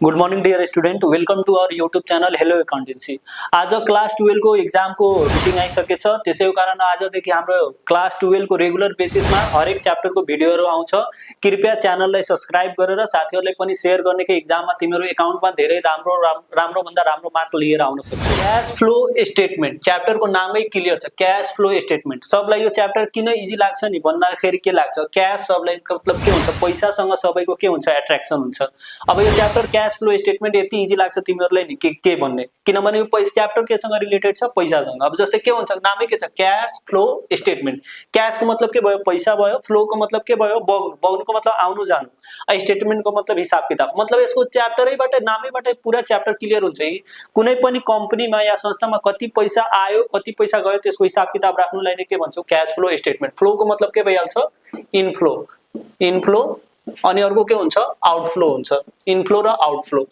Good morning dear student, welcome to our YouTube channel Hello Accountancy. आज class 12 को exam को routine आइसकेछ, त्यसैको कारण आजदेखि हाम्रो क्लास 12 को रेगुलर बेसिसमा हरेक च्याप्टर को भिडियोहरु आउँछ। कृपया च्यानललाई सब्स्क्राइब गरेर साथीहरुलाई पनि शेयर गर्ने कि एग्जाममा तिम्रो एकाउन्टमा धेरै राम्रो भन्दा राम्रो मार्क लिएर आउन सक्छ। क्याश फ्लो स्टेटमेन्ट च्याप्टर को नामै क्लियर छ, क्याश फ्लो स्टेटमेन्ट। सबलाई यो च्याप्टर किन इजी लाग्छ नि भन्दाखेरि के लाग्छ, क्याश सबलाई मतलब के हुन्छ, पैसासँग सबैको के हुन्छ, एट्र्याक्सन हुन्छ। अब यो च्याप्टर क्याश फ्लो स्टेटमेन्ट यति इजी लाग्छ तिमीहरुलाई नि के भन्ने, किनभने यो पैसा च्याप्टर केसँग रिलेटेड छ, पैसासँग। अब जस्तै के हुन्छ, नामै के छ, क्याश फ्लो स्टेटमेन्ट। क्याश को मतलब के भयो, पैसा भयो। फ्लो को मतलब के भयो, बग्नु को मतलब आउनु जानु। स्टेटमेन्ट को मतलब हिसाब किताब। मतलब यसको च्याप्टरैबाट नामैबाट पूरा च्याप्टर क्लियर हुन्छ कि कुनै पनि कम्पनीमा या संस्थामा कति पैसा आयो कति पैसा गयो त्यसको हिसाब किताब राख्नुलाई नै के भन्छौ, क्याश फ्लो स्टेटमेन्ट। फ्लो को मतलब के भइहाल्छ, इनफ्लो अनि अर्को के हुन्छ, आउटफ्लो हुन्छ। इनफ्लो र आउटफ्लो।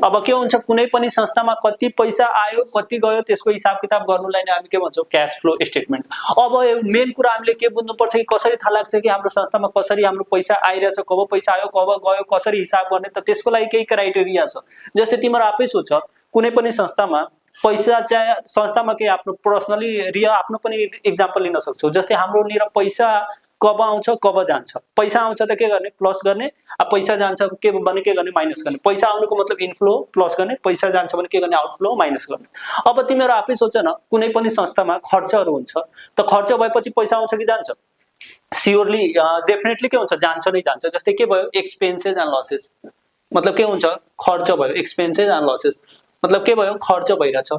अब के हुन्छ, कुनै पनि संस्थामा कति पैसा आयो कति गयो त्यसको हिसाब किताब गर्नुलाई नै हामी के भन्छौं, क्याश फ्लो स्टेटमेन्ट। अब मेन कुरा हामीले के बुझ्नु पर्छ कि कसरी थाहा लाग्छ कि हाम्रो संस्थामा कसरी हाम्रो पैसा आइरहेछ, कब पैसा आयो कब गयो कसरी हिसाब गर्ने, त त्यसको लागि केही क्राइटेरिया छ। जस्तै तिम्रो आफै सोच, कुनै पनि संस्थामा पैसा चाहिँ संस्थामा के आफ्नो पर्सनली आफ्नो पनि एक्जाम्पल लिन सक्छौ। जस्तै हाम्रो निर पैसा कब आउँछ कब जान्छ। पैसा आउँछ त के गर्ने, प्लस गर्ने। पैसा जान्छ के भने के गर्ने, माइनस गर्ने। पैसा आउनुको मतलब इनफ्लो प्लस गर्ने, पैसा जान्छ भने के गर्ने, आउटफ्लो माइनस गर्ने। अब तिमीहरु आफै सोच न, कुनै पनि संस्थामा खर्चहरु हुन्छ, त खर्च भएपछि पैसा आउँछ कि जान्छ? स्योरली डेफिनेटली के हुन्छ, जान्छ नै जान्छ। जस्तै के भयो, एक्सपेन्सेस एन्ड लसेस। मतलब के हुन्छ, खर्च भयो। एक्सपेन्सेस एन्ड लसेस मतलब के भयो, खर्च भइराछ।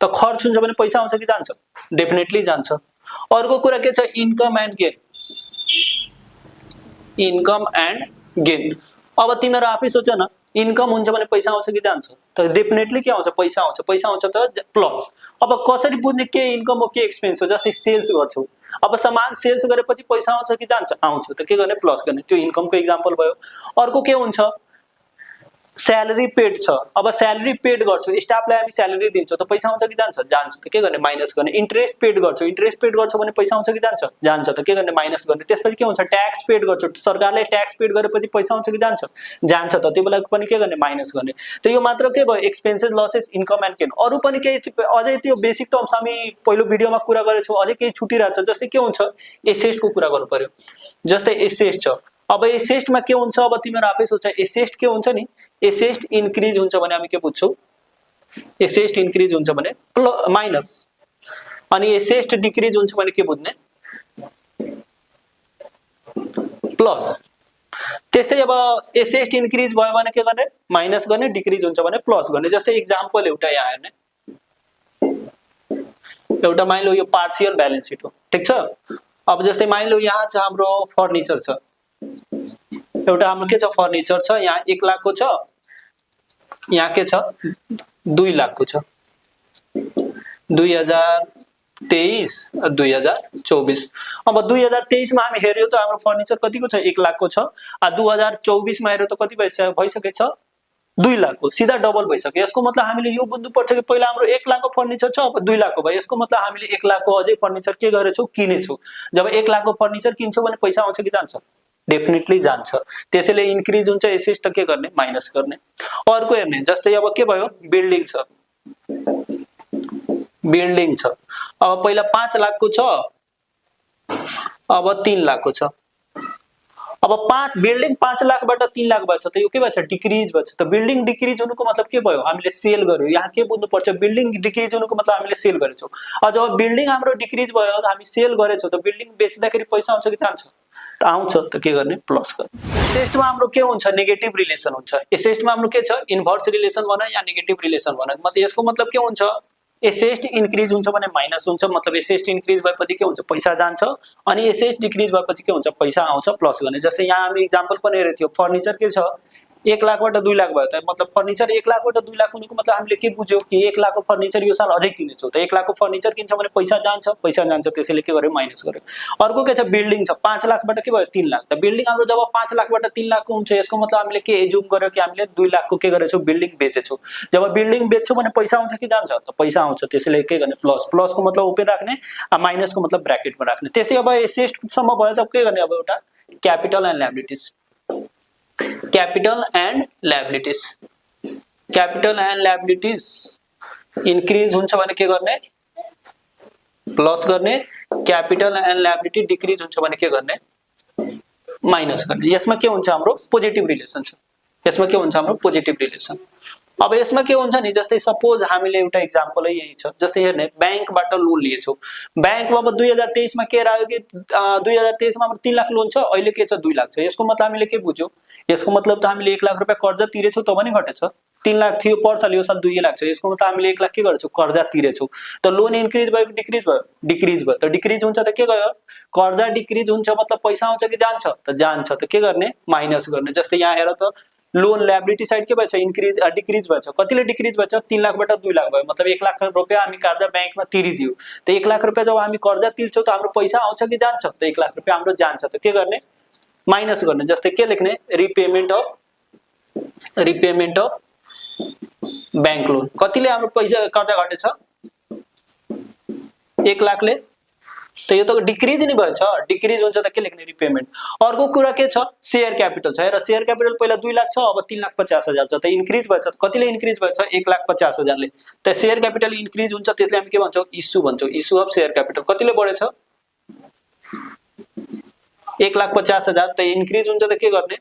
त खर्च हुन्छ भने पैसा आउँछ कि जान्छ? डेफिनेटली जान्छ। अर्को कुरा के छ, income and gain. Income and gain. अब तिमीहरु आफै सोच न, इन्कम हुन्छ भने पैसा आउँछ कि जान्छ? त डेफिनेटली के आउँछ, पैसा आउँछ। पैसा आउँछ त प्लस। अब कसरी बुझ्ने के इन्कम हो के एक्सपेन्स हो? जस्तै सेल्स गर्छौ, अब सामान सेल्स गरेपछि पैसा आउँछ कि जान्छ? आउँछ। त के गर्ने, प्लस गर्ने। त्यो इन्कम को एक्जाम्पल भयो। अर्को के हुन्छ, स्यालेरी पेड छ। अब स्यालेरी पेड गर्छौ, स्टाफलाई हामी स्यालेरी दिन्छौ, त पैसा आउँछ कि जान्छ? जान्छ। त के गर्ने, माइनस गर्ने। इन्ट्रेस्ट पेड गर्छौ, इन्ट्रेस्ट पेड गर्छौ भने पैसा आउँछ कि जान्छ? जान्छ। त के गर्ने, माइनस गर्ने। त्यसपछि के हुन्छ, ट्याक्स पेड गर्छौ, सरकारले ट्याक्स पेड गरेपछि पैसा आउँछ कि जान्छ? जान्छ। त त्यो बेला पनि के गर्ने, माइनस गर्ने। त यो मात्र के भयो, expenses losses income and gain. अरु पनि केही अझै त्यो बेसिक टर्म्स हामी पहिलो भिडियोमा कुरा गरेछौं, अझै केही छुटिरहेछ। जस्तै के हुन्छ, एसेट को कुरा गर्नु पर्यो। जस्तै एसेट छ। अब एसेटमा के हुन्छ, अब तिमीहरु आफै सोच, एसेट के हुन्छ नि, एसेट इन्क्रिज हुन्छ भने हामी के बुझ्छौ, एसेट इन्क्रिज हुन्छ भने माइनस, अनि एसेट डिक्रिज हुन्छ भने के बुझ्ने, प्लस। त्यस्तै अब एसेट इन्क्रिज भयो भने के गर्ने, माइनस गर्ने, डिक्रिज हुन्छ भने प्लस गर्ने। जस्तै एक्जाम्पल एउटा यहाँ हेर्ने, एउटा मानिलो यो पार्शियल ब्यालेन्स सिट हो, ठीक छ। अब जस्तै मानिलो यहाँ छ हाम्रो फर्निचर छ, एउटा हाम्रो के छ, फर्निचर छ। यहाँ 1 लाख को छ, यहाँ के छ, 2 लाख को छ। 2023 2024। अब 2023 मा हामी हेर्यो त हाम्रो फर्निचर कतिको छ, 1 लाख को छ। 2024 मा हेर्यो त कति भइसकेछ, 2 लाख को। सीधा डबल भइसक्यो। यसको मतलब हामीले यो बुझ्नु पर्छ कि पहिला हाम्रो 1 लाख को फर्निचर छ, अब 2 लाख को भयो। यसको मतलब हामीले 1 लाख को अझै फर्निचर के गरेछौ, किनेछौ। जब 1 लाख को फर्निचर किन्छौ भने पैसा आउँछ कि जान्छ? डेफिनेटली जान्छ। त्यसैले इन्क्रिज हुन्छ, एसेट त के गर्ने, माइनस गर्ने। अर्को हेर्ने, जस्तै अब के भयो, बिल्डिङ छ। बिल्डिङ छ, अब पहिला 5 लाख को छ, अब 3 लाख को छ। अब बिल्डिङ 5 लाखबाट 3 लाख भएछ, त यो के भएछ, डिक्रिज भएछ। त बिल्डिङ डिक्रिज हुनुको मतलब के भयो, हामीले सेल गर्यो। यहाँ के बुझ्नु पर्छ, बिल्डिङ डिक्रिज हुनुको मतलब हामीले सेल गरेछौं। अब जब बिल्डिङ हाम्रो डिक्रिज भयो, हामी सेल गरेछौं, त बिल्डिङ बेच्दाखेरि पैसा आउँछ कि जान्छ? त आउँछ। त के गर्ने, प्लस गर्ने। एसेटमा हाम्रो के हुन्छ, नेगेटिभ रिलेसन हुन्छ। एसेटमा हाम्रो के छ, इन्भर्स रिलेसन भन या नेगेटिभ रिलेसन भन। मतलब यसको मतलब के हुन्छ, एसेट इन्क्रिज हुन्छ भने माइनस हुन्छ। मतलब एसेट इन्क्रिज भएपछि के हुन्छ, पैसा जान्छ, अनि एसेट डिक्रिज भएपछि के हुन्छ, पैसा आउँछ, प्लस गर्ने। जस्तै यहाँ हामी एक्जाम्पल पनि हेरेको थियो, फर्निचर के छ, 1 लाखबाट 2 लाख भयो। त मतलब फर्निचर 1 लाखबाट 2 लाख हुनुको मतलब हामीले के बुझ्यौ कि 1 लाख को फर्निचर यो साल अझै किनेछौ। त 1 लाख को फर्निचर किन्छौ भने पैसा जान्छ, पैसा जान्छ। त्यसैले के गर्यो, माइनस गर्यो। अर्को के छ, बिल्डिङ छ। 5 लाखबाट के भयो, 3 लाख। त बिल्डिङ हाम्रो जब 5 लाखबाट 3 लाख को हुन्छ, यसको मतलब हामीले के एज्युम गर्यो कि हामीले 2 लाख को के गरेछौ, बिल्डिङ बेचेछौ। जब बिल्डिङ बेच्छौ भने पैसा आउँछ कि जान्छ? त पैसा आउँछ। त्यसैले के गर्ने, प्लस। प्लस को मतलब ओपन राख्ने, माइनस को मतलब ब्र्याकेटमा राख्ने। त्यस्तै अब एसेट सम्म भयो त के गर्ने, अब एउटा capital and liabilities. Capital and liabilities capital and liabilities increase हुन्छ भने के गर्ने प्लस गर्ने, क्यापिटल एन्ड लायबिलिटी डिक्रिज हुन्छ भने के गर्ने माइनस गर्ने। यसमा के हुन्छ हाम्रो पोजिटिभ रिलेसन छ, यसमा के हुन्छ हाम्रो पोजिटिभ रिलेसन। अब यसमा के हुन्छ नि जस्तै सपोज हामीले एउटा एक्जाम्पलै यही छ, जस्तै हेर्ने बैंकबाट लोन लिएछौ, बैंकमा अब 2023 मा के आयो कि 2023 मा हाम्रो 3 लाख लोन छ, अहिले के छ 2 लाख छ। यसको मतलब हामीले के बुझ्यौ, यसको मतलब त हामीले 1 लाख रुपैयाँ कर्जा तिरेछौ त पनि घटेछ, 3 लाख थियो पर साल यो साल 2 लाख छ। यसको मतलब हामीले 1 लाख के गरेछौ कर्जा तिरेछौ, त लोन इन्क्रिज भयो कि डिक्रिज भयो, डिक्रिज भयो। त डिक्रिज हुन्छ त के गयो कर्जा डिक्रिज हुन्छ मतलब पैसा आउँछ कि जान्छ त जान्छ, त के गर्ने माइनस गर्ने। जस्तै यहाँ हेर त लोन लायबिलिटी साइड के भएछ इन्क्रिज डिक्रिज भएछ, कतिले डिक्रिज भएछ 3 लाखबाट 2 लाख भयो, मतलब 1 लाख रुपैयाँ हामी कर्जा बैंकमा तिरिदियो। त 1 लाख रुपैयाँ जब हामी कर्जा तिर्छौं त हाम्रो पैसा आउँछ कि जान्छ, त 1 लाख रुपैयाँ हाम्रो जान्छ, त के गर्ने माइनस गर्ने। जस्तै के लेख्ने रिपेमेन्ट अफ बैंक लोन, कतिले हाम्रो पैसा कर्जा घटेछ 1 लाखले, त यो त डिक्रिज नि भएछ, डिक्रिज हुन्छ त के लेख्ने रिपेमेन्ट। अर्को कुरा के छ शेयर क्यापिटल छ, हेर शेयर क्यापिटल पहिला 2 लाख छ अब 3,50,000 छ, त इन्क्रिज भएछ, कतिले इन्क्रिज भएछ 1,50,000 ले। त शेयर क्यापिटल इन्क्रिज हुन्छ त्यसले हामी के भन्छौं इस्यु भन्छौं, इस्यु अफ शेयर क्यापिटल। कतिले बढेछ 1,50,000, त इन्क्रिज हुन्छ त के गर्ने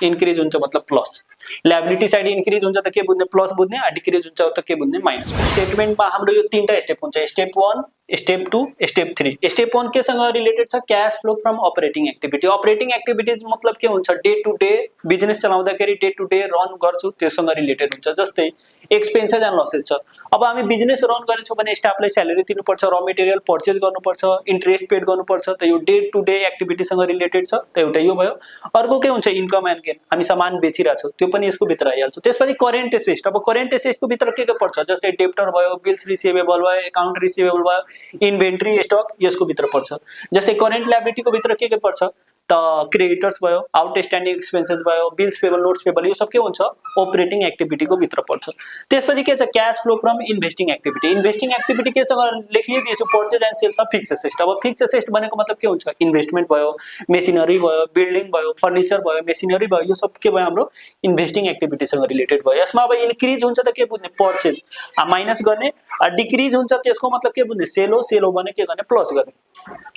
इन्क्रिज हुन्छ मतलब प्लस। लायबिलिटी साइड इन्क्रिज हुन्छ त के बुझ्ने प्लस बुझ्ने, डिक्रिज हुन्छ त के बुझ्ने माइनस। स्टेटमेन्टमा हाम्रो यो तीनटा स्टेप हुन्छ, स्टेप 1 स्टेप 2 स्टेप 3। स्टेप 1 के सँग रिलेटेड छ cash flow from operating activity. Operating activities मतलब के हुन्छ डे टु डे बिजनेस चलाउँदाखेरि डे टु डे रन गर्छु त्योसँग रिलेटेड हुन्छ। जस्तै एक्सपेन्सेस एन्ड लसेस छ, अब हामी बिजनेस रन गरेछौं भने स्टाफलाई स्यालेरी दिनुपर्छ, र मटेरियल पर्चेज गर्नुपर्छ, इन्ट्रेस्ट पेड गर्नुपर्छ, त यो डे टु डे एक्टिभिटीसँग रिलेटेड छ, त एउटा यो भयो। अर्को के हुन्छ इन्कम एन्ड गेन, हामी सामान बेचिरहेछौं त्यो पनि यसको भित्र आइहाल्छ। त्यसपछि करेन्ट एसेट, अब करेन्ट एसेटको भित्र के पर्छ जस्तै डेप्टर भयो, बिल्स रिसिभेबल भयो, अकाउन्ट रिसिभेबल भयो, इन्भेन्ट्री स्टक यसको भित्र पर्छ। जस्तै करेन्ट लायबिलिटीको भित्र के पर्छ त क्रेडिटर्स भयो, आउटस्ट्यान्डिङ एक्सपेन्सेस भयो, बिल्स पेबल, नोट्स पेबल, यो सब के हुन्छ अपरेटिङ एक्टिभिटीको भित्र पर्छ। त्यसपछि के छ cash flow from investing activity. Investing activity केसँग लेखिदिएछु purchase and sales of fixed asset. अब फिक्स्ड एसेट भनेको मतलब के हुन्छ इन्भेस्टमेन्ट भयो, मेसिनरी भयो, बिल्डिङ भयो, फर्निचर भयो, मेसिनरी भयो, यो सब के भयो हाम्रो इन्भेस्टिङ एक्टिभिटीसँग रिलेटेड भयो। यसमा अब इन्क्रिज हुन्छ त के बुझ्ने पर्चेज माइनस गर्ने, डिक्रिज हुन्छ त्यसको मतलब के बुझ्ने सेल हो भने के गर्ने प्लस गर्ने।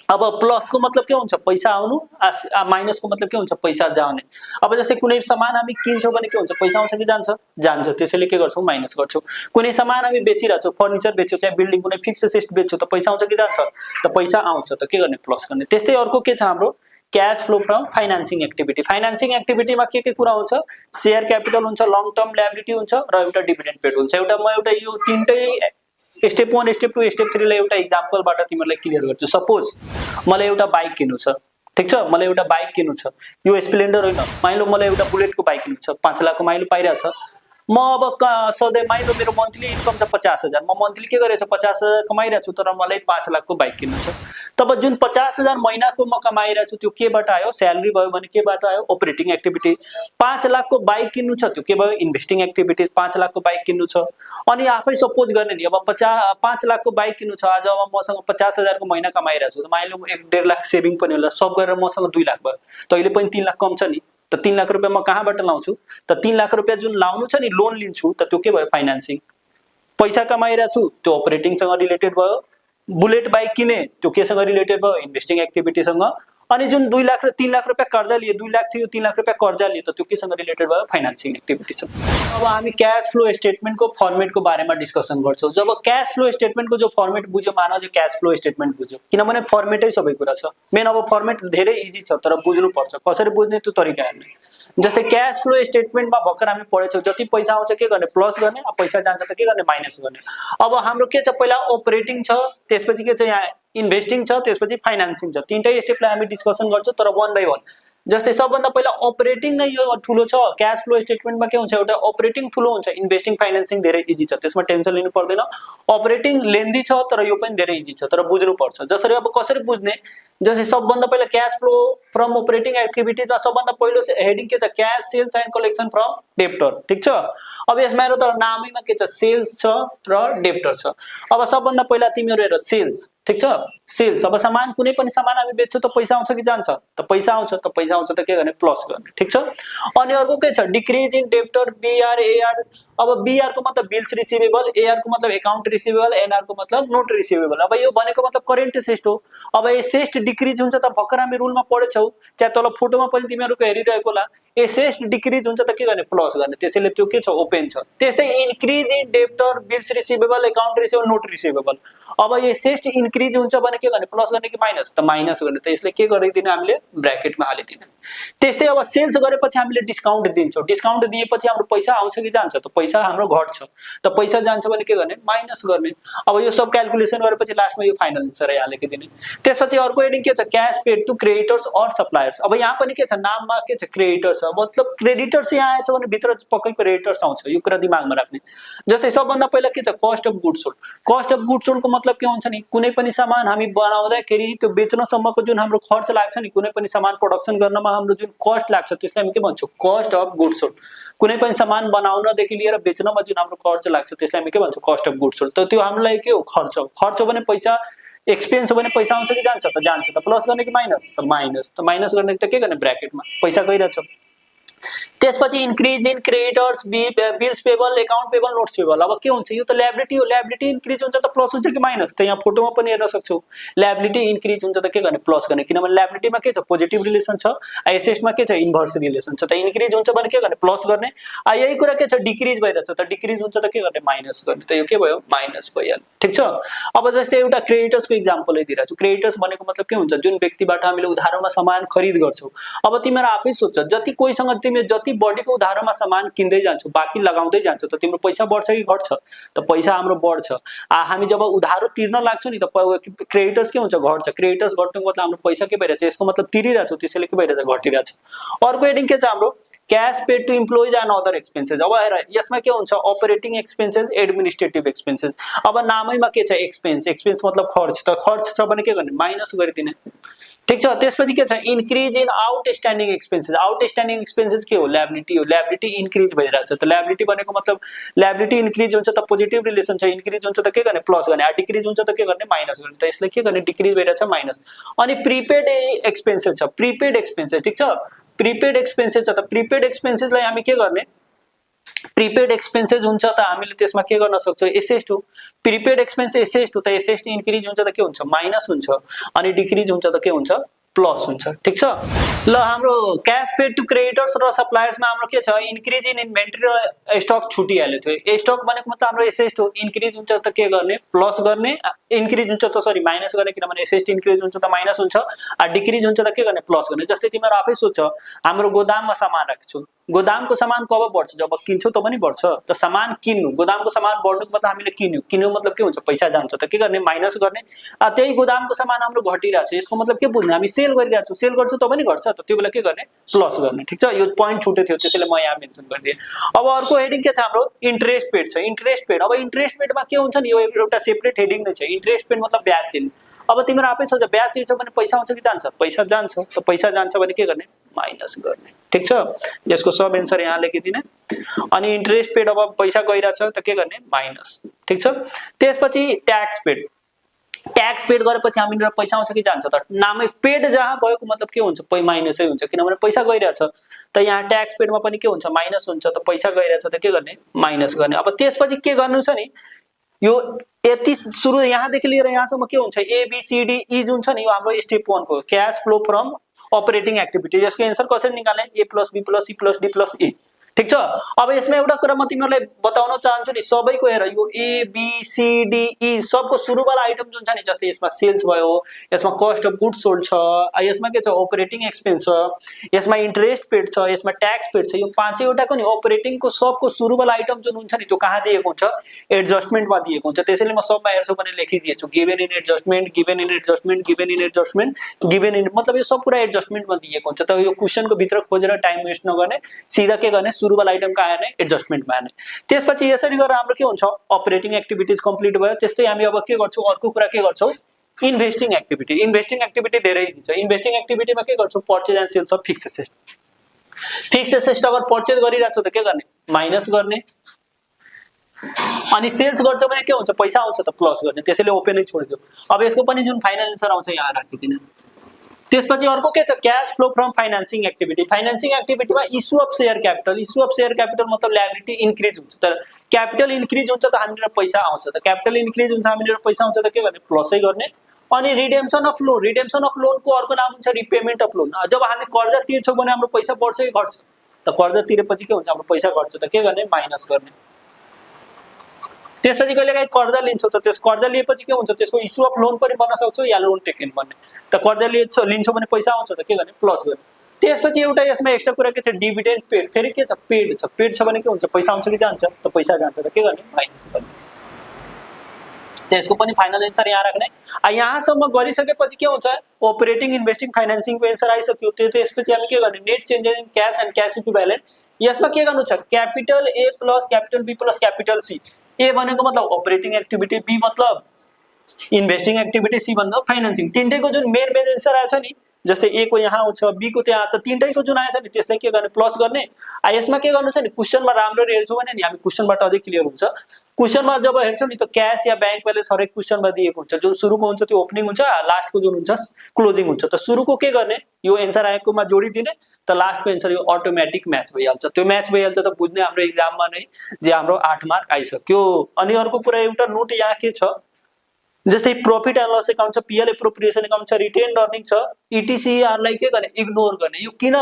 अब प्लस को मतलब के हुन्छ पैसा आउनु, माइनस को मतलब के हुन्छ पैसा जाने। अब जस्तै कुनै सामान हामी किन्छौं भने के हुन्छ पैसा आउँछ कि जान्छ जान्छ, त्यसैले के गर्छौं माइनस गर्छौं। कुनै सामान हामी बेचिरहेछौं, फर्निचर बेच्छौं चाहे बिल्डिङ कुनै फिक्स्ड एसेट बेच्छौं, त पैसा आउँछ कि जान्छ त पैसा आउँछ, त के गर्ने प्लस गर्ने। त्यस्तै अर्को के छ हाम्रो cash flow from financing activity. Financing एक्टिभिटीमा के कुरा हुन्छ शेयर क्यापिटल हुन्छ, लङ टर्म लायबिलिटी हुन्छ, र एउटा डिभिडेन्ड पेड हुन्छ। म एउटा यो तीनटै स्टेप 1 स्टेप 2 स्टेप 3 लाई एउटा एक्जाम्पलबाट तिमीहरुलाई क्लियर गर्छु। सपोज मलाई एउटा बाइक किन्नु छ, ठीक छ, मलाई एउटा बाइक किन्नु छ, यो स्प्लेन्डर होइन, माइलो मलाई एउटा बुलेटको बाइक किन्नु छ, 5 लाखको माइलो पाइरहेछ। म अब सधैँ माइलो मेरो मन्थली इन्कम छ 50,000, म मन्थली के गरेछु 50,000 कमाइरहेको छु, तर मलाई 5 लाखको बाइक किन्नु छ। तब जुन 50,000 महिनाको म कमाइरहेको छु त्यो केबाट आयो स्यालेरी भयो भने केबाट आयो अपरेटिङ एक्टिभिटी। 5 लाखको बाइक किन्नु छ त्यो के भयो इन्भेस्टिङ एक्टिभिटी। 5 लाखको बाइक किन्नु छ, अनि आफै सपोज गर्ने नि अब 5 लाखको बाइक किन्नु छ, आज अब मसँग 50,000 को महिना कमाइरहेको छु, त माइलो 1.5 लाख सेभिङ पनि होला, सब गरेर मसँग 2 लाख भयो, त अहिले पनि 3 लाख कम छ नि, त 3 लाख रुपैयाँ म कहाँबाट लाउँछु त 3 लाख रुपैयाँ जुन लाउनु छ नि लोन लिन्छु, त त्यो के भयो फाइनान्सिङ। पैसा कमाइरहेको छु त्यो अपरेटिङसँग रिलेटेड भयो, बुलेट बाइक किने त्यो केसँग रिलेटेड भयो इन्भेस्टिङ एक्टिभिटीसँग, अनि जुन 2 लाख र 3 लाख रुपैयाँ कर्जा लिए, 2 लाख थियो 3 लाख रुपैयाँ कर्जा लिए, त त्यो केसँग रिलेटेड भयो फाइनान्सिङ एक्टिभिटीसँग। अब हामी क्याश फ्लो स्टेटमेन्टको फर्मेटको बारेमा डिस्कसन गर्छौं। जब क्याश फ्लो स्टेटमेन्टको जो फर्मेट बुझ्यो, मानौ जो क्याश फ्लो स्टेटमेन्ट बुझ्यो, किनभने फर्मेटै सबै कुरा छ मेन। अब फर्मेट धेरै इजी छ तर बुझ्नु पर्छ कसरी बुझ्ने त्यो तरिका हेर्ने। जस्तै क्याश फ्लो स्टेटमेन्टमा भर्खर हामी पढेछौं जति पैसा आउँछ के गर्ने प्लस गर्ने, अब पैसा जान्छ त के गर्ने माइनस गर्ने। अब हाम्रो के छ पहिला अपरेटिङ छ, त्यसपछि के छ यहाँ इन्भेस्टिङ छ, त्यसपछि फाइनान्सिङ छ। तीनटै स्टेपलाई हामी डिस्कसन गर्छौं तर 1 बाइ 1। जस्तै सबभन्दा पहिला अपरेटिङ नै यो ठुलो छ। क्याश फ्लो स्टेटमेन्टमा के हुन्छ एउटा अपरेटिङ ठुलो हुन्छ, इन्भेस्टिङ फाइनान्सिङ धेरै इजी छ, त्यसमा टेन्सन लिनु पर्दैन। अपरेटिङ लेन्दी छ तर यो पनि धेरै इजी छ, तर बुझ्नु पर्छ। जसरी अब कसरी बुझ्ने, जस्तै सबभन्दा पहिला क्याश फ्लो फ्रम अपरेटिङ एक्टिभिटीजमा सबभन्दा पहिलो हेडिङ के छ cash sales and collection from debtor, ठीक छ। अब यसमा हेर त नामैमा के छ सेल्स छ र डेप्टर छ। अब सबभन्दा पहिला तिमीहरु हेर सेल्स, ठीक छ। सेल्स, अब सामान कुनै पनि सामान हामी बेच्छौं त पैसा आउँछ कि जान्छ, त पैसा आउँछ, त पैसा आउँछ त के गर्ने प्लस गर्ने, ठीक छ। अनि अर्को के छ decrease in debtor B R AR. अब बीआर को मतलब बिल्स रिसिभेबल, एआर को मतलब अकाउन्ट रिसिभेबल, एनआर को मतलब नोट रिसिभेबल। अब यो भनेको मतलब करेन्ट एसेट हो। अब एसेट डिक्रिज हुन्छ त भर्खर हामी रुलमा पढेछौ, चाहे तल फोटोमा पनि तिमीहरुको हेरिरहेको होला, एसेट डिक्रिज हुन्छ त के गर्ने प्लस गर्ने, त्यसैले त्यो के छ ओपन छ। त्यस्तै increase in debtor bills receivable account receivable note receivable. अब एसेट इन्क्रिज हुन्छ भने के गर्ने प्लस गर्ने कि माइनस, त माइनस गर्ने, त यसले के गरिदिने हामीले ब्र्याकेटमा हालिदिने। त्यस्तै अब सेल्स गरेपछि हामीले डिस्काउन्ट दिन्छौं, डिस्काउन्ट दिएपछि हाम्रो पैसा आउँछ कि जान्छ, त पैसा हाम्रो घट्छ, त पैसा जान्छ भने के गर्ने माइनस गर्ने। अब यो सब क्याल्कुलेसन गरेपछि लास्टमा यो फाइनल आन्सर यहाँ लेखिदिने। त्यसपछि अर्को हेडिङ के छ cash paid to creditors or suppliers. अब यहाँ पनि के छ नाममा के छ क्रेडिटर्स, मतलब क्रेडिटर्स यहाँ आएछ भने भित्र पक्कै क्रेडिटर्स आउँछ, यो कुरा दिमागमा राख्ने। जस्तै सबभन्दा पहिला के छ cost of goods sold. Cost of goods sold को मतलब के हुन्छ नि कुनै पनि सामान हामी बनाउँदाखेरि त्यो बेच्नसम्मको जुन हाम्रो खर्च लाग्छ नि, कुनै पनि सामान प्रोडक्सन गर्नमा हाम्रो जुन कस्ट लाग्छ त्यसलाई हामी के भन्छौं कस्ट अफ गुड्स सोल्ड। कुनै पनि सामान बनाउनदेखि लिएर बेच्नमा जुन हाम्रो खर्च लाग्छ त्यसलाई हामी के भन्छौं कस्ट अफ गुड्स सोल्ड। त त्यो हामीलाई के हो खर्च हो, खर्च भने पैसा, एक्सपेन्स हो भने पैसा आउँछ कि जान्छ, त जान्छ, त प्लस गर्ने कि माइनस, त माइनस, त माइनस गर्ने त के गर्ने ब्र्याकेटमा पैसा गइरहेछ। त्यसपछि increase in creditors bills payable account payable notes payable. अब के हुन्छ यो त लायबिलिटी हो, लायबिलिटी इन्क्रिज हुन्छ त प्लस हुन्छ कि माइनस, त यहाँ फोटोमा पनि हेर्न सक्छौ लायबिलिटी इन्क्रिज हुन्छ त के गर्ने प्लस गर्ने, किनभने लायबिलिटीमा के छ पोजिटिभ रिलेसन छ, एसेट्समा के छ इन्भर्स रिलेसन छ, त इन्क्रिज हुन्छ भने के गर्ने प्लस गर्ने। यही कुरा के छ डिक्रिज भइरहेछ, त डिक्रिज हुन्छ त के गर्ने माइनस गर्ने, त यो के भयो माइनस भइहाल्यो, ठीक छ। अब जस्तै एउटा क्रेडिटर्सको एक्जाम्पलै दिइरहेछु। क्रेडिटर्स भनेको मतलब के हुन्छ जुन व्यक्तिबाट हामीले उधारोमा सामान खरिद गर्छौ। अब तिमीहरु आफै सोच जति कोहीसँग तिमी जति बढीको उधारोमा सामान किन्दै जान्छौ बाँकी लगाउँदै जान्छौ त तिम्रो पैसा बढ्छ कि घट्छ, त पैसा हाम्रो बढ्छ। हामी जब उधारो तिर्न लाग्छौ नि त क्रेडिटर्स के हुन्छ घट्छ, क्रेडिटर्स घट्नुको मतलब हाम्रो पैसा के भइरहेछ यसको मतलब तिरिरहेछौ, त्यसैले के भइरहेछ घटिरहेछ। अर्को हेडिङ के छ हाम्रो cash paid to employees and other expenses. अब हेर यसमा के हुन्छ अपरेटिङ एक्सपेन्सेस एडमिनिस्ट्रेटिभ एक्सपेन्सेस। अब नामैमा के छ एक्सपेन्स, एक्सपेन्स मतलब खर्च, त खर्च छ भने के गर्ने माइनस गरिदिने, ठीक छ। त्यसपछि के छ increase in outstanding expenses. Outstanding expenses के हो लायबिलिटी हो, लायबिलिटी इन्क्रिज भइरहेछ, त लायबिलिटी भनेको मतलब लायबिलिटी इन्क्रिज हुन्छ त पोजिटिभ रिलेसन छ, इन्क्रिज हुन्छ त के गर्ने प्लस गर्ने, डिक्रिज हुन्छ त के गर्ने माइनस गर्ने, त यसले के गर्ने डिक्रिज भइरहेछ माइनस। अनि प्रिपेड एक्सपेन्सेस छ, प्रिपेड एक्सपेन्सेस, ठीक छ प्रिपेड एक्सपेन्सेस छ, त प्रिपेड एक्सपेन्सेसलाई हामी के गर्ने प्रिपेड एक्सपेन्सेस हुन्छ त हामीले त्यसमा के गर्न सक्छौं एसेट हो, प्रिपेड एक्सपेन्स एसेट हो, त एसेट इन्क्रिज हुन्छ त के हुन्छ माइनस हुन्छ, अनि डिक्रिज हुन्छ त के हुन्छ प्लस हुन्छ, ठीक छ। ल हाम्रो क्याश पेड टु क्रेडिटर्स र सप्लायर्समा हाम्रो के छ इन्क्रिज इन इन्भेन्टरी र स्टक छुटिहाल्यो थियो। स्टक भनेको मतलब हाम्रो एसेट हो, इन्क्रिज हुन्छ त के गर्ने प्लस गर्ने, इन्क्रिज हुन्छ त सरी माइनस गर्ने, किनभने एसेट इन्क्रिज हुन्छ त माइनस हुन्छ, डिक्रिज हुन्छ त के गर्ने प्लस गर्ने। जस्तै तिमीहरु आफै सोच हाम्रो गोदाममा सामान राख्छौ, गोदामको सामान कब बढ्छ जब किन्छौ तब नि बढ्छ, त सामान किन्नु गोदामको सामान बढ्नुको मतलब हामीले किन्यौ, किन्नु मतलब के हुन्छ पैसा जान्छ, त के गर्ने माइनस गर्ने। त्यही गोदामको सामान हाम्रो घटिरहेछ यसको मतलब के बुझ्ने हामी सेल गरिरहेछौं, सेल गर्छौं तब नि घट्छ, त त्यो बेला के गर्ने प्लस गर्ने, ठीक छ। यो पोइन्ट छुटे थियो त्यसैले म यहाँ मेन्सन गरिदिए। अब अर्को हेडिङ के छ हाम्रो इन्ट्रेस्ट पेड छ। इन्ट्रेस्ट पेड, अब इन्ट्रेस्ट पेडमा के हुन्छ नि यो एउटा सेपरेट हेडिङ नै छ। इन्ट्रेस्ट पेड मतलब ब्याज तिर्नु। अब तिम्रो आफै सोच ब्याज तिर्छ भने पैसा आउँछ कि जान्छ, पैसा जान्छ, त पैसा जान्छ भने के गर्ने माइनस गर्ने, ठीक छ। यसको सब एन्सर यहाँ लेखिदिने। अनि इन्ट्रेस्ट पेड अब पैसा गइरहेछ त के गर्ने माइनस, ठीक छ। त्यसपछि ट्याक्स पेड, ट्याक्स पेड गरेपछि हामीहरु पैसा आउँछ कि जान्छ, त नामै पेड जहाँ गएको मतलब के हुन्छ माइनसै हुन्छ, किनभने पैसा गइरहेछ, त यहाँ ट्याक्स पेडमा पनि के हुन्छ माइनस हुन्छ, त पैसा गइरहेछ त के गर्ने माइनस गर्ने। अब त्यसपछि के गर्नु छ नि यो यति सुरु यहाँदेखि लिएर यहाँसम्म के हुन्छ ABCDE जुन छ नि यो हाम्रो स्टेप 1 को cash flow from operating activity. यसको एन्सर कसरी निकाल्ने A + B + C + D + E, ठीक छ। अब यसमा एउटा कुरा म तिमीहरुलाई बताउन चाहन्छु नि सबैको हेर यो ABCDE सबको सुरुवाला आइटम जुन छ नि जस्तै यसमा सेल्स भयो, यसमा कस्ट अफ गुड्स सोल्ड छ, यसमा के छ अपरेटिङ एक्सपेन्स छ, यसमा इन्ट्रेस्ट पेड छ, यसमा ट्याक्स पेड छ, यो पाँचै वटाको नि अपरेटिङको सबको सुरुवाला आइटम जुन हुन्छ नि त्यो कहाँ दिएको हुन्छ एडजस्टमेन्टमा दिएको हुन्छ। त्यसैले म सबमा हेर्छु भने लेखिदिएछु given in adjustment, given in adjustment, given in adjustment, given in मतलब यो सब कुरा एडजस्टमेन्टमा दिएको हुन्छ। त यो क्वेशनको भित्र खोजेर टाइम वेस्ट नगर्ने, सीधा के गर्ने सुरुवाला आइटम कहाँ हेर्ने एडजस्टमेन्टमा हेर्ने। त्यसपछि यसरी गरेर हाम्रो के हुन्छ अपरेटिङ एक्टिभिटिज कम्प्लिट भयो। त्यस्तै हामी अब के गर्छौं अर्को कुरा के गर्छौं इन्भेस्टिङ एक्टिभिटी। इन्भेस्टिङ एक्टिभिटी धेरै छ। इन्भेस्टिङ एक्टिभिटीमा के गर्छौं purchase and sales of fixed asset. Fixed asset अगर पर्चेज गरिरहेछौ त के गर्ने माइनस गर्ने, अनि सेल्स गर्छ भने के हुन्छ, पैसा आउँछ त प्लस गर्ने, त्यसैले ओपनै छोडिदियो। अब यसको पनि जुन फाइनल एन्सर आउँछ यहाँ राखिदिनु। त्यसपछि अर्को के छ, cash flow from financing activity. Financing एक्टिभिटीमा issue of share capital, issue of share capital मतलब लायबिलिटी इन्क्रिज हुन्छ, तर क्यापिटल इन्क्रिज हुन्छ त हामीतिर पैसा आउँछ, त क्यापिटल इन्क्रिज हुन्छ हामीतिर पैसा आउँछ त के गर्ने, प्लसै गर्ने। अनि redemption of loan, redemption of लोनको अर्को नाम हुन्छ रिपेमेन्ट अफ लोन। जब हामी कर्जा तिर्छौँ भने हाम्रो पैसा बढ्छ कि घट्छ, त कर्जा तिरेपछि के हुन्छ, हाम्रो पैसा घट्छ, त के गर्ने, माइनस गर्ने। त्यसपछि कहिलेकाहीँ कर्जा लिन्छौँ त त्यस कर्जा लिएपछि के हुन्छ, त्यसको इस्यु अफ लोन पनि बन्न सक्छौँ या लोन टेकन भन्ने। त कर्जा लिन्छौँ भने पैसा आउँछ त के गर्ने, प्लस गर्ने। त्यसपछि एउटा यसमा एक्स्ट्रा कुरा के छ, डिभिडेन्ड पेड। फेरि के छ, पेड छ। पेड छ भने के हुन्छ, पैसा आउँछ कि जान्छ, त पैसा जान्छ त के गर्ने, माइनस गर्ने। त्यसको पनि फाइनल एन्सर यहाँ राख्ने। यहाँसम्म गरिसकेपछि के हुन्छ, अपरेटिङ इन्भेस्टिङ फाइनान्सिङको एन्सर आइसक्यो। त्यसपछि हामी के गर्ने, net changes in cash and cash equivalent. यसमा के गर्नु छ, capital A plus capital B plus capital C. A भनेको मतलब अपरेटिङ एक्टिभिटी, बी मतलब इन्भेस्टिङ एक्टिभिटी, सी मतलब फाइनान्सिङ। तीनटैको जुन मेन एन्सर आएछ नि, जस्तै ए को यहाँ आउँछ, बी को त्यहाँ, त तीनटैको जुन आएछ नि त्यसलाई के गर्ने, प्लस गर्ने। यसमा के गर्नु छ नि, क्वेशनमा राम्ररी हेर्छौँ भने नि हामी क्वेशनबाट अझै क्लियर हुन्छ। क्वेशनमा जब हेर्छौँ नि त क्यास या ब्याङ्क ब्यालेन्स हरेक क्वेशनमा दिएको हुन्छ। जुन सुरुको हुन्छ त्यो ओपनिङ हुन्छ, लास्टको जुन हुन्छ क्लोजिङ हुन्छ। त सुरुको के गर्ने, यो एन्सर आएकोमा जोडिदिने, त लास्टको एन्सर यो अटोमेटिक म्याच भइहाल्छ। त्यो म्याच भइहाल्छ त बुझ्ने हाम्रो एक्जाममा नै जे हाम्रो 8 मार्क आइसक्यो। अनि अर्को कुरा एउटा नोट यहाँ के छ, जस्तै प्रॉफिट एन्ड लस अकाउन्ट छ, पीएल एप्रोप्रिएसन अकाउन्ट छ, रिटेन अर्निङ छ, इटीसीआरलाई के गर्ने, इग्नोर गर्ने। यो किन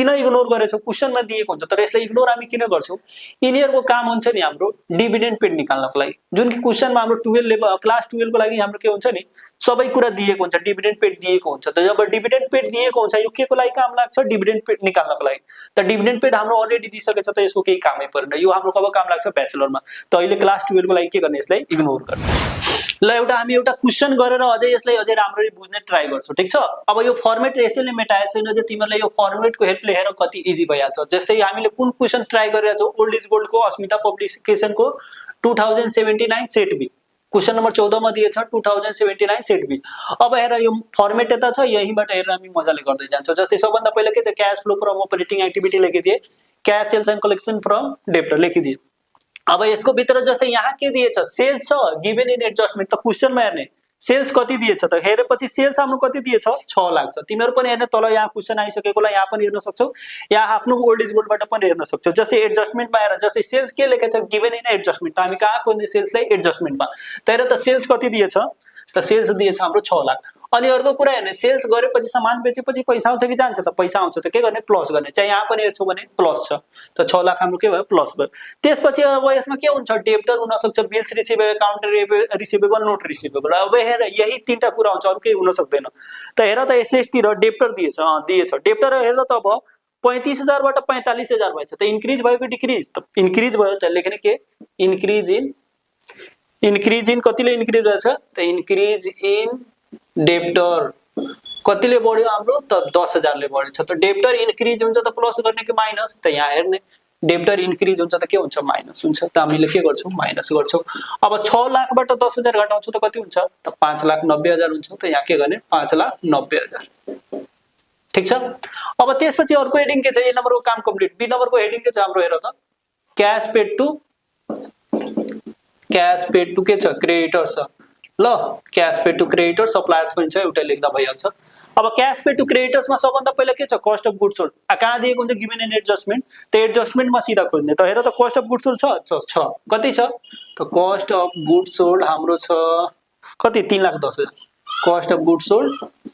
इग्नोर गरेछौ, क्वेशनमा दिएको हुन्छ, तर यसलाई इग्नोर हामी किन गर्छौँ, यिनीहरूको काम हुन्छ नि हाम्रो डिभिडेन्ड पेड निकाल्नको लागि। जुन कि क्वेशनमा हाम्रो 12 लेभल क्लास 12 को लागि हाम्रो के हुन्छ नि, सबै कुरा दिएको हुन्छ, डिभिडेन्ड पेड दिएको हुन्छ। त जब डिभिडेन्ड पेड दिएको हुन्छ, यो के को लागि काम लाग्छ, डिभिडेन्ड पेड निकाल्नको लागि। त डिभिडेन्ड पेड हाम्रो अलरेडी दिइसकेछ, त यसको केही कामै पर्दैन। यो हाम्रो कब काम लाग्छ, ब्याचलरमा। त अहिले क्लास 12 को लागि के गर्ने, यसलाई इग्नोर गर्ने। ल हामी एउटा क्वेशन गरेर अझै यसलाई अझै राम्ररी बुझ्ने ट्राई गर्छौँ, ठीक छ। अब यो फर्मेट यसैले मेटाएको छैन जे तिमीलाई यो फर्मेटको हेल्पले हेर कति इजी भइहाल्छ। जस्तै हामीले कुन क्वेशन ट्राई गरिरहेका छौँ, ओल्ड इज गोल्डको अस्मिता पब्लिकेसनको 2079 सेट बी, क्वेशन नम्बर 14 मा दिएछ 2079 सेट बी। अब हेर यो फर्मेट यता छ, यहीँबाट हेरेर हामी मजाले गर्दै जान्छौँ। जस्तै सबभन्दा पहिला के छ, cash flow from operating activity लेखिदिए, cash sales and collection from debtor लेखिदिए। अब यसको भित्र जस्तै यहाँ के दिएछ, सेल्स छ, गिभन इन एडजस्टमेन्ट। त क्वेशनमा हेर्ने सेल्स कति दिएछ, त हेरेपछि सेल्स हाम्रो कति दिएछ, 6 लाख छ। तिमीहरू पनि हेर्ने, तल यहाँ क्वेशन आइसकेकोलाई यहाँ पनि हेर्न सक्छौ, या आफ्नो ओल्ड इज गोल्डबाट पनि हेर्न सक्छौ। जस्तै एडजस्टमेन्टमा हेर, जस्तै सेल्स के लेखेछ, गिभन इन एडजस्टमेन्ट। त हामी कहाँ खोज्ने सेल्सलाई, एडजस्टमेन्टमा। त हेर त सेल्स कति दिएछ, त सेल्स दिएछ हाम्रो 6 लाख। अनि अर्को कुरा हेर्ने, सेल्स गरेपछि सामान बेचेपछि पैसा आउँछ कि जान्छ, त पैसा आउँछ, त के गर्ने, प्लस गर्ने। चाहिँ यहाँ पनि हेर्छौ भने प्लस छ, त 6 लाख हाम्रो के भयो, प्लस भयो। त्यसपछि अब यसमा के हुन्छ, डेब्टर हुन सक्छ, bills receivable, account receivable, note receivable. अब हेर यही तीनटा कुरा हुन्छ, अरु केही हुन सक्दैन। त हेर त एसएसटी र डेब्टर दिएछ। डेब्टर हेर त अब 35,000 बाट 45,000 भएछ, त इन्क्रिज भयो कि डिक्रिज, त इन्क्रिज भयो। त लेख्ने के, इन्क्रिज इन कतिले इन्क्रिज रहेछ, त इन्क्रिज इन डेब्टर कतिले बढ्यो हाम्रो, त 10,000 ले बढेछ। त डेब्टर इन्क्रिज हुन्छ त प्लस गर्ने कि माइनस, त यहाँ हेर्ने डेब्टर इन्क्रिज हुन्छ त के हुन्छ, माइनस हुन्छ। त हामीले के गर्छौँ, माइनस गर्छौँ। अब 6 लाखबाट 10,000 घटाउँछौँ त कति हुन्छ, त 5,90,000 हुन्छ। त यहाँ के गर्ने, 5,90,000, ठीक छ। अब त्यसपछि अर्को हेडिङ के छ, ए नम्बरको काम कम्प्लिट। बी नम्बरको हेडिङ के छ हाम्रो, हेर त क्याश पेड टु के छ, क्रेडिटर्स छ। ल cash paid to creditor, suppliers पनि छ, एउटा लेख्दा भइहाल्छ। अब क्याश पेड टु क्रेडिटर्समा सबभन्दा पहिला के छ, कस्ट अफ गुड्स सोल्ड। कहाँ दिएको हुन्छ, गिभन इन एडजस्टमेन्ट। त एडजस्टमेन्टमा सिधा खोज्ने। त हेर त कस्ट अफ गुड्स सोल्ड छ, कति छ, त कस्ट अफ गुड्स सोल्ड हाम्रो छ कति, 3,10,000। Cost of goods sold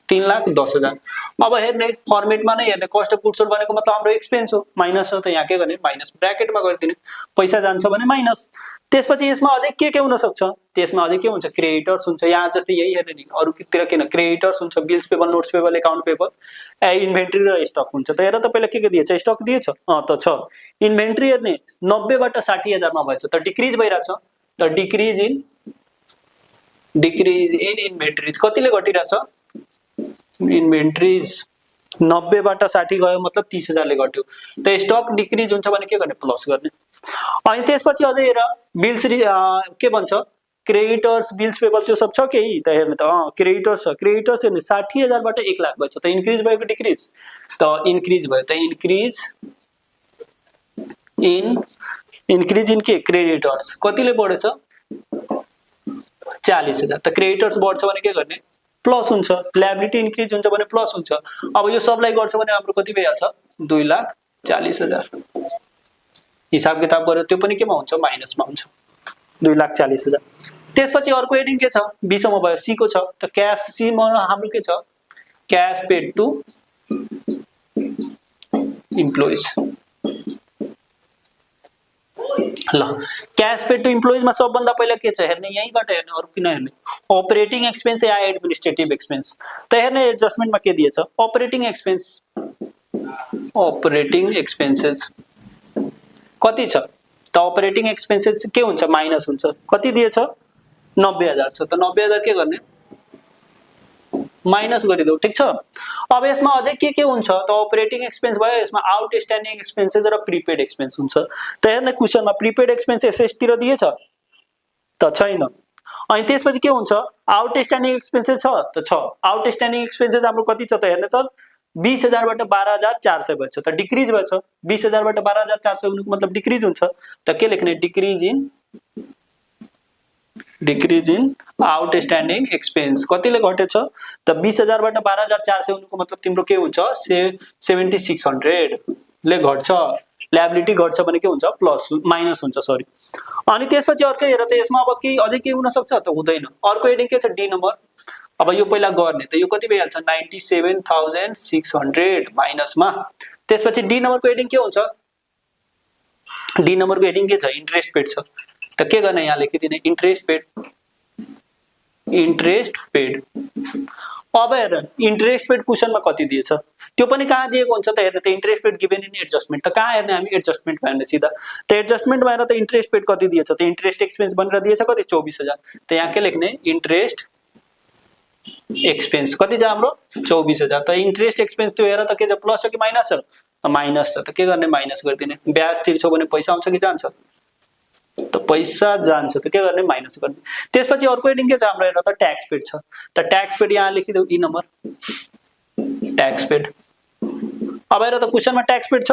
3,10,000। अब हेर्ने फर्मेटमा नै हेर्ने, कस्ट अफ गुड्स सोल्ड भनेको मतलब हाम्रो एक्सपेन्स हो, माइनस हो। त यहाँ के गर्ने, माइनस ब्र्याकेटमा गरिदिने, पैसा जान्छ भने माइनस। त्यसपछि यसमा अझै के हुन सक्छ, त्यसमा अझै के हुन्छ, क्रेडिटर्स हुन्छ। यहाँ जस्तै यही हेर्ने नि, अरूतिर किन क्रेडिटर्स हुन्छ, bills payable, notes payable, account payable, inventory र स्टक हुन्छ। त हेर त पहिला के दिएछ, स्टक दिएछ, त छ। इन्भेन्ट्री हेर्ने 90 बाट 60,000 मा भएछ, त डिक्रिज भइरहेछ। त डिक्रिज इन इन्भेन्ट्रीज कतिले घटिरहेछ, इन्भेन्ट्रीज 90 बाट 60 गयो मतलब 30,000 ले घट्यो। त स्टक डिक्रिज हुन्छ भने के गर्ने, प्लस गर्ने। अनि त्यसपछि अझै हेर, बिल्स के भन्छ, क्रेडिटर्स, बिल्स पेबल, त्यो सब छ केही। त हेर्नु त क्रेडिटर्स छ, क्रेडिटर्स हेर्ने 60,000 बाट 1 लाख भएछ। त इन्क्रिज भयो कि डिक्रिज, त इन्क्रिज भयो। त इन्क्रिज इन इन्क्रिज इन के क्रेडिटर्स कतिले बढेछ 40,000 त क्रेडिटर्स बढ्छ भने के गर्ने प्लस हुन्छ लायबिलिटी इन्क्रिज हुन्छ भने प्लस हुन्छ अब यो सबलाई गर्छ भने हाम्रो कति भइहाल्छ 2,40,000 हिसाब किताब गरेर त्यो पनि केमा हुन्छ माइनसमा हुन्छ 2,40,000 त्यसपछि अर्को हेडिङ के छ 20 मा भयो सी को छ त क्याश सी मा हाम्रो के छ क्याश पेड टु इम्प्लोइज ल क्याश पेड टु इम्प्लोइज मा सबभन्दा पहिला के छ हेर्ने यहीबाट हेर्ने अरु किन हेर्ने अपरेटिङ एक्सपेन्स या एडमिनिस्ट्रेटिभ एक्सपेन्स त हेर्ने एडजस्टमेन्ट मा के दिएछ अपरेटिङ एक्सपेन्सेस कति छ त अपरेटिङ एक्सपेन्सेस के हुन्छ माइनस हुन्छ कति दिएछ 90,000 छ त 90,000 के गर्ने माइनस गरिदेऊ ठीक छ अब यसमा अझै के हुन्छ त अपरेटिङ एक्सपेन्स भयो यसमा आउटस्ट्यान्डिङ एक्सपेन्सेस र प्रिपेड एक्सपेन्स हुन्छ त हेर्ने क्वेशनमा प्रिपेड एक्सपेन्स एसएस तिर दिएछ त छैन अनि त्यसपछि के हुन्छ आउटस्ट्यान्डिङ एक्सपेन्सेस छ त छ आउटस्ट्यान्डिङ एक्सपेन्सेस हाम्रो कति छ त हेर्ने त 20,000 बाट 12,400 भएछ त डिक्रिज भएछ 20,000 बाट 12,400 हुनुको मतलब डिक्रिज हुन्छ त के लेख्ने डिक्रिज इन आउटस्ट्यान्डिङ एक्सपेन्स कतिले घटेछ त 20,000 बाट 12,400 हुनुको मतलब तिम्रो के हुन्छ 7,600 ले घट्छ लायबिलिटी घट्छ भने के हुन्छ प्लस माइनस हुन्छ सरी अनि त्यसपछि अर्को हेर त यसमा अब के अझै के हुन सक्छ त हुँदैन अर्को हेडिङ के छ डी नम्बर अब यो पहिला गर्ने त यो कति भइहाल्छ 97,600 माइनसमा त्यसपछि डी नम्बरको हेडिङ के हुन्छ डी नम्बरको हेडिङ के छ इन्ट्रेस्ट पेड छ त के गर्ने यहाँ लेखिदिने इन्ट्रेस्ट पेड अब हेर इन्ट्रेस्ट पेड क्वेशनमा कति दिएछ त्यो पनि कहाँ दिएको हुन्छ त हेर्न त interest paid given in adjustment त कहाँ हेर्ने हामी एडजस्टमेन्टमा हेर्ने सीधा त एडजस्टमेन्टमा हेर त इन्ट्रेस्ट पेड कति दिएछ त इन्ट्रेस्ट एक्सपेन्स भनेर दिएछ कति 24,000 त यहाँ के लेख्ने इन्ट्रेस्ट एक्सपेन्स कति छ हाम्रो 24,000 त इन्ट्रेस्ट एक्सपेन्स त्यो हेर त के छ प्लस छ कि माइनस छ त माइनस छ त के गर्ने माइनस गरिदिने ब्याज तिर्छौ भने पैसा आउँछ कि जान्छ त पैसा जान्छ त के गर्ने माइनस गर्ने त्यसपछि अर्को हेडिङ के छ हाम्रो हेर त ट्याक्स पेड छ त ट्याक्स पेड यहाँ लेखिदेऊ ई नम्बर ट्याक्स पेड अब हेर त क्वेशनमा ट्याक्स पेड छ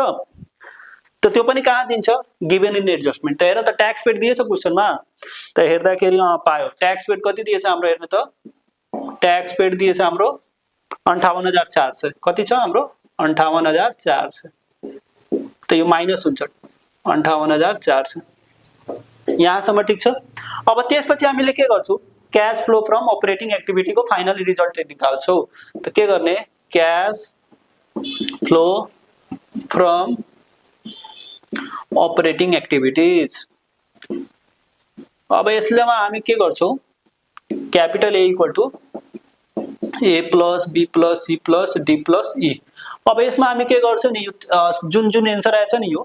त त्यो पनि कहाँ दिन्छ गिभन इन एडजस्टमेन्ट त हेर त ट्याक्स पेड दिएछ क्वेशनमा त हेर्दाखेरि पायो ट्याक्स पेड कति दिएछ हाम्रो हेर्न त ट्याक्स पेड दिएछ हाम्रो 58,400 कति छ हाम्रो 58,400 त यो माइनस हुन्छ 58,400 यहाँसम्म ठीक छ अब त्यसपछि हामीले के गर्छौ क्याश फ्लो फ्रम अपरेटिङ एक्टिभिटीको फाइनल रिजल्ट निकाल्छौ त के गर्ने cash flow from operating activities अब यसलेमा हामी के गर्छौ capital A equal to A plus B plus C plus D plus E अब यसमा हामी के गर्छौ नि जुन एन्सर आएछ नि यो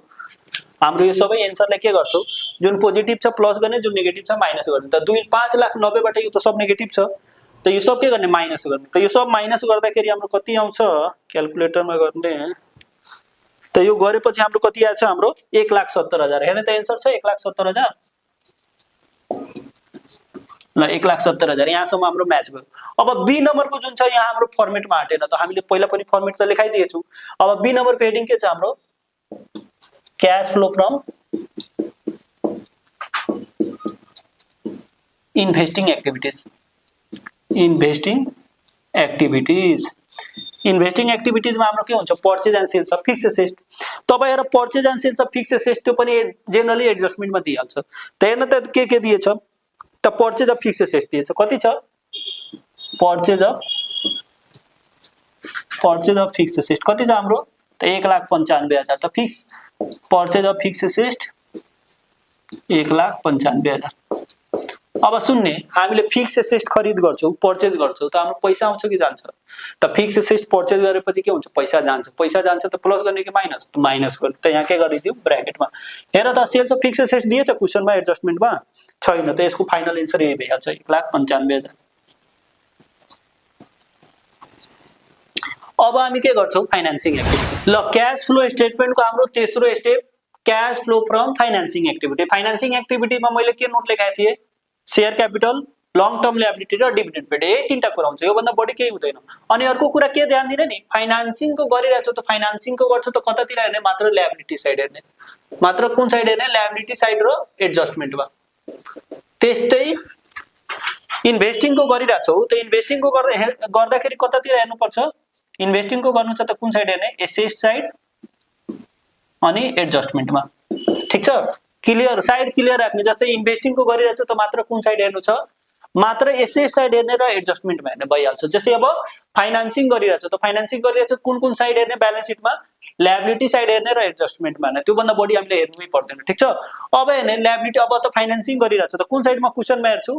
हाम्रो यो सबै एन्सरलाई के गर्छौ जुन पोजिटिभ छ प्लस गर्ने जुन नेगेटिभ छ माइनस गर्ने त 5,90,000 बाट यो त सब नेगेटिभ छ त यो सब के गर्ने माइनस गर्ने त यो सब माइनस गर्दाखेरि हाम्रो कति आउँछ क्याल्कुलेटरमा गर्ने त यो गरेपछि हाम्रो कति आएछ हाम्रो 1,70,000 हेर्ने त एन्सर छ 1,70,000 ल 1,70,000 यहाँसम्म हाम्रो म्याच भयो अब बी नम्बरको जुन छ यहाँ हाम्रो फर्मेटमा हाटेन त हामीले पहिला पनि फर्मेट त लेखाइदिएछौँ अब बी नम्बरको हेडिङ के छ हाम्रो क्याश फ्लो फ्रम इन्भेस्टिङ एक्टिभिटीजमा हाम्रो के हुन्छ purchase and sales of fixed asset तपाईँ हेर purchase and sales of fixed asset त्यो पनि जेनरली एडजस्टमेन्टमा दिइहाल्छ त हेर्न त के दिएछ त पर्चेज अफ फिक्स्ड एसेट दिएछ कति छ पर्चेज अफ फिक्स्ड एसेट कति छ हाम्रो त 1,95,000 त fix purchase of fixed asset 1,95,000 अब सुन्ने हामीले फिक्स एसेट खरिद गर्छौं पर्चेज गर्छौं त हाम्रो पैसा आउँछ कि जान्छ त फिक्स एसेट पर्चेज गरेपछि के हुन्छ पैसा जान्छ त प्लस गर्ने कि माइनस त माइनस गर्ने त यहाँ के गरिदियौ ब्र्याकेटमा हेर त सेल्स अफ फिक्स एसेट दिएछ क्वेशनमा एडजस्टमेन्टमा छैन त यसको फाइनल एन्सर यही भइहाल्छ 1,95,000 अब हामी के गर्छौं फाइनान्सिङ एक्टिभिटी ल क्याश फ्लो स्टेटमेन्टको हाम्रो तेस्रो step cash flow from financing एक्टिभिटीमा मैले के नोट लेखाएको थिए share capital long term liability र डिभिडेन्ड पेड यही तीनटा कुरा हुन्छ योभन्दा बढी केही हुँदैन अनि अर्को कुरा के ध्यान दिने नि फाइनान्सिङको गरिरहेछौ त फाइनान्सिङको गर्छौ त कतातिर हेर्ने मात्र लायबिलिटी साइड हेर्ने मात्र कुन साइड हेर्ने लायबिलिटी साइड र एडजस्टमेन्टमा। त्यस्तै इन्भेस्टिङको गरिरहेछौ त इन्भेस्टिङको गर्दाखेरि कतातिर हेर्नुपर्छ, इन्भेस्टिङको गर्नु छ त कुन साइड हेर्ने एसेट साइड अनि एडजस्टमेन्टमा। ठीक छ, क्लियर, साइड क्लियर राख्ने। जस्तै इन्भेस्टिङको गरिरहेछौ त मात्र कुन साइड हेर्नु छ, मात्र एसेट साइड हेर्ने र एडजस्टमेन्टमा हेर्ने भइहाल्छ। जस्तै अब फाइनान्सिङ गरिरहेछौ त फाइनान्सिङ गरिरहेछौ कुन कुन साइड हेर्ने ब्यालेन्स सिटमा, लायबिलिटी साइड हेर्ने र एडजस्टमेन्टमा हेर्ने, त्यो भन्दा बढी हामीले हेर्नै पर्दैन। ठीक छ, अब हेर्ने लायबिलिटी, अब त फाइनान्सिङ गरिरहेछौ त कुन साइडमा क्वेशनमा हेर्छु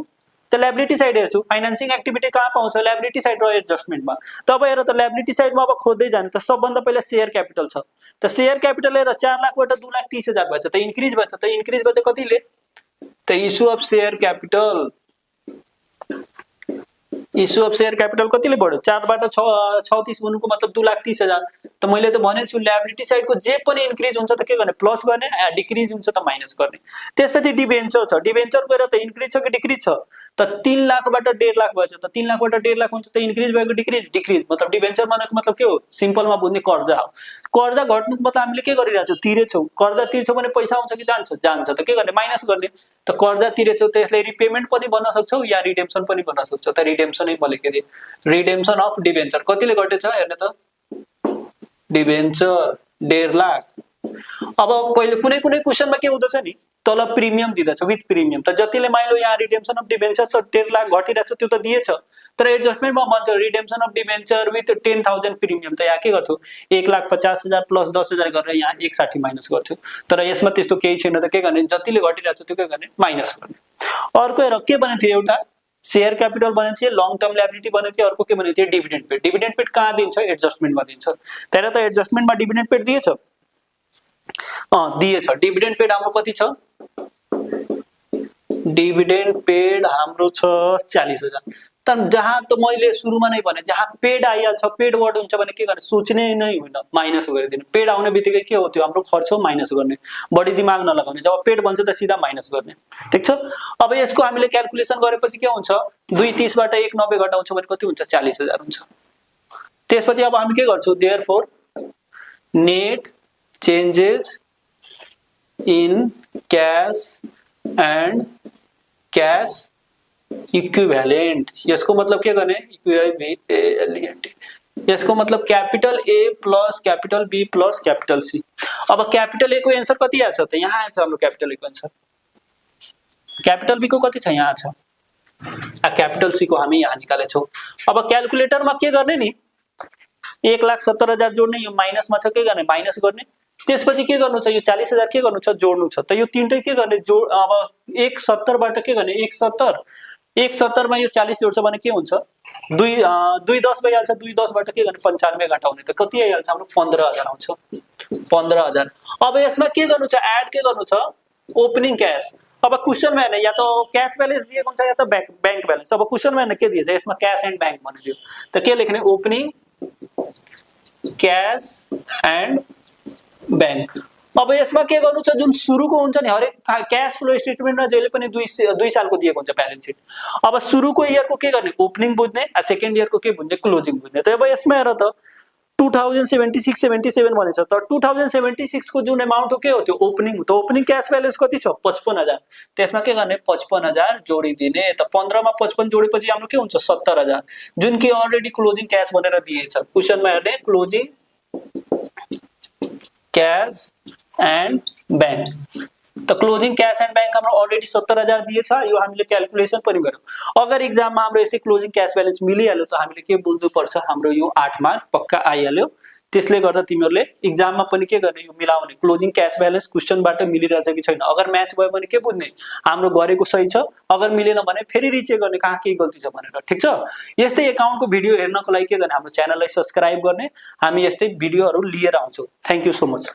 त लायबिलिटी साइड हेर्छु। फाइनान्सिङ एक्टिभिटी कहाँ पाउँछ, लायबिलिटी साइड र एडजस्टमेन्टमा। तब हेर त लायबिलिटी साइडमा अब खोज्दै जाने त सबभन्दा पहिला शेयर क्यापिटल छ त शेयर क्यापिटल हेर 4 लाखबाट 2,30,000 भएछ त इन्क्रिज भएछ त इन्क्रिज भएछ कतिले त issue of share capital, issue of share capital कतिले बढ्यो 4 बाट 36 भन्नुको मतलब 2,30,000। त मैले त भनेको छु लायबिलिटी साइडको जे पनि इन्क्रिज हुन्छ त के गर्ने प्लस गर्ने, डिक्रिज हुन्छ त माइनस गर्ने। त्यसपछि डिबेन्चर छ, डिबेन्चर गएर त इन्क्रिज छ कि डिक्रिज छ त 3 लाखबाट 1.5 लाख भएछ त 3 लाखबाट 1.5 लाख हुन्छ त इन्क्रिज भएको डिक्रिज, डिक्रिज मतलब डिबेन्चर भनेको मतलब के हो, सिम्पलमा बुझ्ने कर्जा हो। कर्जा घट्नुको मतलब हामीले के गरिरहेछौँ, तिरेछौँ। कर्जा तिर्छौँ भने पैसा आउँछ कि जान्छ, जान्छ त के गर्ने माइनस गर्ने। त कर्जा तिरेछौँ त्यसलाई रिपेमेन्ट पनि भन्न सक्छौ या रिडेम्सन पनि भन्न सक्छौ। त रिडेम्सनै मैले के दिए, रिडेम्सन अफ डिबेन्चर कतिले घटेछ हेर्ने त डिबेन्चर 1.5 लाख। अब पहिले कुनै कुनै क्वेशनमा के हुँदछ नि तल प्रिमियम दिँदछ विथ प्रिमियम, त जतिले माइलो यहाँ रिडेम्सन अफ डिबेन्चर त 1.5 लाख घटिरहेछ त्यो त दिएछ, तर एडजस्टमेन्टमा भन्छ redemption of debenture with 10,000 premium, त यहाँ के गर्थ्यो 1,50,000 प्लस 10,000 गरेर यहाँ 160 माइनस गर्थ्यो। तर यसमा त्यस्तो केही छैन त के गर्ने, जतिले घटिरहेछ त्यो के गर्ने माइनस गर्ने। अर्को हेर के भनेको थियो, एउटा शेयर क्यापिटल बनेको थियो, लङ टर्म लायबिलिटी बनेको थियो, अर्को के बनेको थियो डिभिडेन्ड पेड। डिभिडेन्ड पेड कहाँ दिन्छ, एडजस्टमेन्टमा दिन्छ। त्यही त एडजस्टमेन्टमा डिभिडेन्ड पेड दिएछ, दिएछ। डिभिडेन्ड पेड हाम्रो कति छ, डिभिडेन्ड पेड हाम्रो छ 40,000। तर जहाँ त मैले सुरुमा नै भने जहाँ पेड आइहाल्छ, पेड वर्ड हुन्छ भने के गर्ने सोच्ने नै होइन, माइनस गरिदिनु। पेड आउने बित्तिकै के हो त्यो हाम्रो खर्च माइनस गर्ने, बढी दिमाग नलगाउने। जब पेड भन्छ त सिधा माइनस गर्ने। ठीक छ, अब यसको हामीले क्याल्कुलेसन गरेपछि के हुन्छ 230 बाट 190 घटाउँछौँ भने कति हुन्छ 40,000 हुन्छ। त्यसपछि अब हामी के गर्छौँ, therefore net changes in cash and cash equivalent. यसको मतलब के गर्ने इक्विभ्यालेन्ट, यसको मतलब capital A plus capital B plus capital C. अब क्यापिटल ए को एन्सर कति आछ त यहाँ आछ हाम्रो क्यापिटल ए को एन्सर, क्यापिटल बी को कति छ यहाँ छ, क्यापिटल सी को हामी यहाँ निकालेछौँ। अब क्याल्कुलेटरमा के गर्ने नि 1,70,000 जोड्ने, यो माइनसमा छ के गर्ने माइनस गर्ने। त्यसपछि के गर्नु छ यो 40,000 के गर्नु छ जोड्नु छ, त यो तीनटै के गर्ने जोड। अब 170 बाट के गर्ने 170 मा यो 40 जोड्छ भने के हुन्छ 2 10 भइहाल्छ, 2 10 बाट के गर्ने 95 घटाउने त कति आइहाल्छ हाम्रो 15,000 आउँछ 15,000। अब यसमा के गर्नु छ एड के गर्नु छ ओपनिङ क्याश। अब क्वेशनमा हेर्ने या त क्याश ब्यालेन्स दिएको हुन्छ या त बैंक ब्यालेन्स। अब क्वेशनमा हेर्ने के दिएछ यसमा क्याश एन्ड बैंक भनेको, त के लेख्ने ओपनिङ क्याश एन्ड बैंक। अब यसमा के गर्नु छ जुन सुरुको हुन्छ नि हरेक क्याश फ्लो स्टेटमेन्टमा जहिले पनि 2 सालको दिएको हुन्छ ब्यालेन्स सिट। अब सुरुको इयरको के गर्ने ओपनिङ बुझ्ने, सेकेन्ड इयरको के बुझ्ने क्लोजिङ बुझ्ने। त अब यसमा हेर त 2076-77 भनेछ, त 2076 को जुन अमाउन्ट हो के हो त्यो ओपनिङ हो। त ओपनिङ क्याश ब्यालेन्स कति छ 55,000, त्यसमा के गर्ने 55,000 जोडिदिने। त 15 मा 55 जोडेपछि हाम्रो के हुन्छ 70,000 जुन कि अलरेडी क्लोजिङ क्याश भनेर दिएछ। क्वेशनमा हेर्ने क्लोजिङ क्याश एन्ड बैंक, त क्लोजिङ क्याश एन्ड बैंक हाम्रो अलरेडी 70,000 दिएछ। यो हामीले क्याल्कुलेसन पनि गर्यौं। अगर एक्जाममा हाम्रो यसै क्लोजिङ क्याश ब्यालेन्स मिलिहाल्यो त हामीले के बुझ्नु पर्छ हाम्रो यो 8 मार्क पक्का आइहाल्यो। त्यसले गर्दा तिमीहरूले एक्जाममा पनि के गर्ने यो मिलाउने क्लोजिङ क्याश ब्यालेन्स क्वेशनबाट मिलिरहेछ कि छैन। अगर म्याच भयो भने के बुझ्ने हाम्रो गरेको सही छ, अगर मिलेन भने फेरि रिचेक गर्ने कहाँ के गल्ती छ भनेर। ठीक छ, यस्तै एकाउन्टको भिडियो हेर्नको लागि के गर्ने हाम्रो च्यानललाई सब्स्क्राइब गर्ने, हामी यस्तै भिडियोहरू लिएर आउँछौँ। Thank you so much.